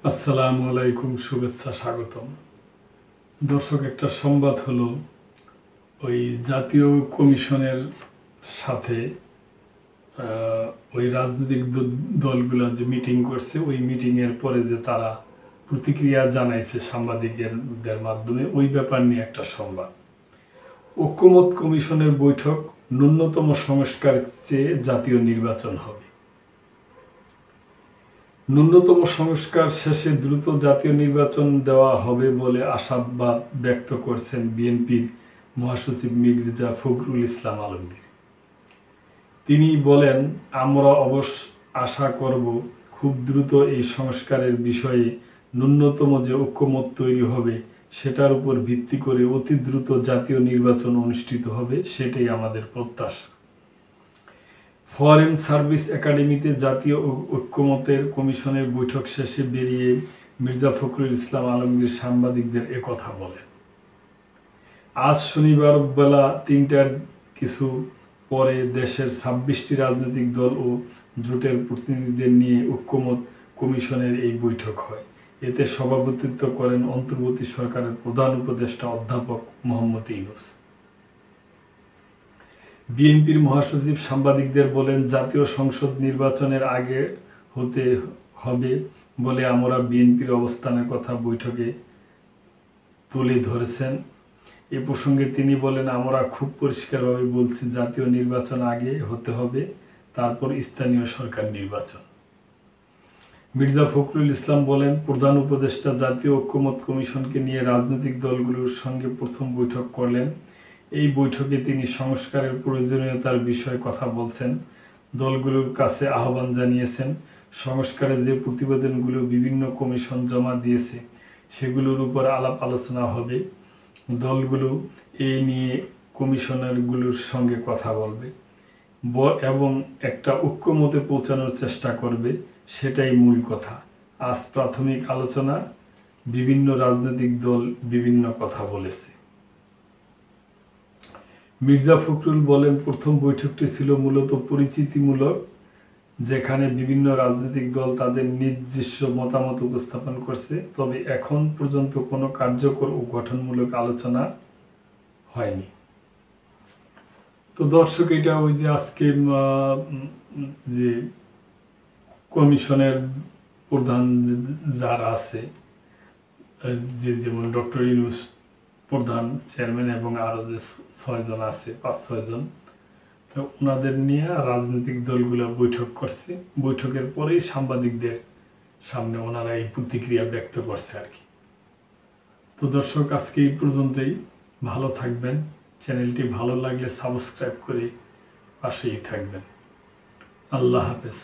আসসালামু আলাইকুম, শুভেচ্ছা, স্বাগতম। দর্শক, একটা সংবাদ হলো ওই জাতীয় কমিশনের সাথে ওই রাজনৈতিক দলগুলো যে মিটিং করছে, ওই মিটিংয়ের পরে যে তারা প্রতিক্রিয়া জানাইছে সাংবাদিকদের মাধ্যমে, ওই ব্যাপার নিয়ে একটা সংবাদ। ঐকমত্য কমিশনের বৈঠক, ন্যূনতম সংস্কার চেয়ে জাতীয় নির্বাচন হবে। ন্যূনতম সংস্কার শেষে দ্রুত জাতীয় নির্বাচন দেওয়া হবে বলে আশাবাদ ব্যক্ত করেছেন বিএনপির মহাসচিব মির্জা ফখরুল ইসলাম আলমগীর। তিনি বলেন, আমরা অবশ্য আশা করব খুব দ্রুত এই সংস্কারের বিষয়ে ন্যূনতম যে ঐকমত্য তৈরি হবে সেটার উপর ভিত্তি করে অতি দ্রুত জাতীয় নির্বাচন অনুষ্ঠিত হবে, সেটাই আমাদের প্রত্যাশা। ফরেন সার্ভিস একাডেমিতে জাতীয় ঐকমত্যের কমিশনের বৈঠক শেষে বেরিয়ে মির্জা ফখরুল ইসলাম আলমগীর সাংবাদিকদের একথা বলেন। আজ শনিবার বেলা ৩টার কিছু পরে দেশের ২৬টি রাজনৈতিক দল ও জোটের প্রতিনিধিদের নিয়ে ঐকমত্য কমিশনের এই বৈঠক হয়। এতে সভাপতিত্ব করেন অন্তর্বর্তী সরকারের প্রধান উপদেষ্টা অধ্যাপক মোহাম্মদ ইউনূস। বিএনপির মহাসচিব সাংবাদিকদের বলেন, জাতীয় সংসদ নির্বাচনের আগে হতে হবে বলে আমরা বিএনপির অবস্থানের কথা বৈঠকে তুলে ধরেছেন। এ প্রসঙ্গে তিনি বলেন, আমরা খুব পরিষ্কারভাবে বলছি, জাতীয় নির্বাচন আগে হতে হবে, তারপর স্থানীয় সরকার নির্বাচন। মির্জা ফখরুল ইসলাম বলেন, প্রধান উপদেষ্টা জাতীয় ঐকমত্য কমিশনকে নিয়ে রাজনৈতিক দলগুলোর সঙ্গে প্রথম বৈঠক করলেন। এই বৈঠকে তিনি সংস্কারের প্রয়োজনীয়তার বিষয়ে কথা বলছেন, দলগুলোর কাছে আহ্বান জানিয়েছেন। সংস্কারের যে প্রতিবেদনগুলো বিভিন্ন কমিশন জমা দিয়েছে সেগুলোর উপর আলাপ আলোচনা হবে। দলগুলো এই নিয়ে কমিশনারগুলোর সঙ্গে কথা বলবে এবং একটা ঐকমত্যে পৌঁছানোর চেষ্টা করবে, সেটাই মূল কথা। আজ প্রাথমিক আলোচনা, বিভিন্ন রাজনৈতিক দল বিভিন্ন কথা বলেছে। মির্জা ফখরুল বলেন, প্রথম বৈঠকটি ছিল মূলত পরিচিতিমূলক, যেখানে বিভিন্ন রাজনৈতিক দল তাদের নিজস্ব মতামত উপস্থাপন করছে। তবে এখন পর্যন্ত কোনো কার্যকর ও গঠনমূলক আলোচনা হয়নি। তো দর্শক, এটা ওই যে আজকে যে কমিশনের প্রধান যারা আছে, যেমন ডক্টর ইউনূস প্রধান, চেয়ারম্যান এবং আরও যে 6 জন আছে, 5-6 জন, তো ওনাদের নিয়ে রাজনৈতিক দলগুলো বৈঠক করছে। বৈঠকের পরেই সাংবাদিকদের সামনে ওনারা এই প্রতিক্রিয়া ব্যক্ত করছে আর কি। তো দর্শক, আজকে এই পর্যন্তই। ভালো থাকবেন। চ্যানেলটি ভালো লাগলে সাবস্ক্রাইব করে পাশেই থাকবেন। আল্লাহ হাফেজ।